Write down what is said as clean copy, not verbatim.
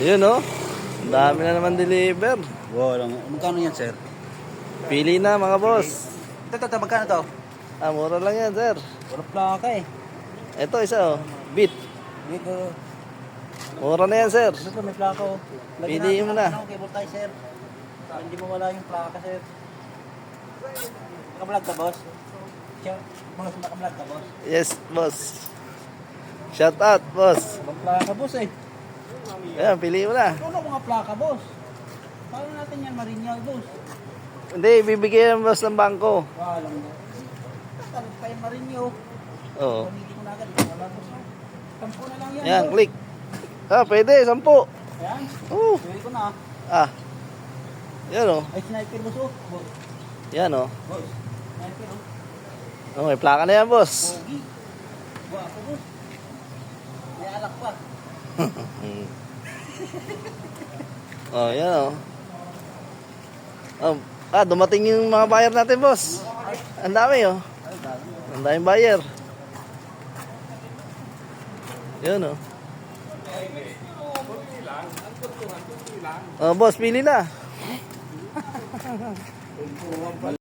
Yun, oh. Ang dami na naman deliver. Wow, lang. Magkano yan, sir? Pili na, mga boss. Ito, magkano to? Ah, mura lang yan, sir. Wala plaka eh. Ito, isa, oh. Beat. Dito, Mura na yan, sir. dito may plaka oh. Piliin mo na. Cable tie, sir. Hindi mo wala yung plaka, sir. Nakablog ka, boss? Siya, boss, nakablog ka, boss? Yes, boss. Shout out, boss. Ibang plaka, boss eh. Ayan, pili mo na. Ano mga plaka, boss? Paano natin yan marinyal, boss? Hindi, bibigyan yung boss ng bangko. Walang mo. Talit pa yung marinyo. Oo. Pamili ko na agad. Wala, boss. 10 na lang yan, Yan, boss. click. Ah, pwede, 10. Ayan. Oo. Pwede ko na. Ah. Yan, oh. Ay, sniper, boss, oh. Boss. Yan, oh. Boss. Sniper, oh. Oh, may plaka na yan, boss. Pogi. Guwapo, boss. May alak pa. Oh, yan, oh. Dumating yung mga buyer natin, boss. Ang dami, oh. Ay, dami. Ang daming buyer. Yan, oh. Oh, boss, pili na.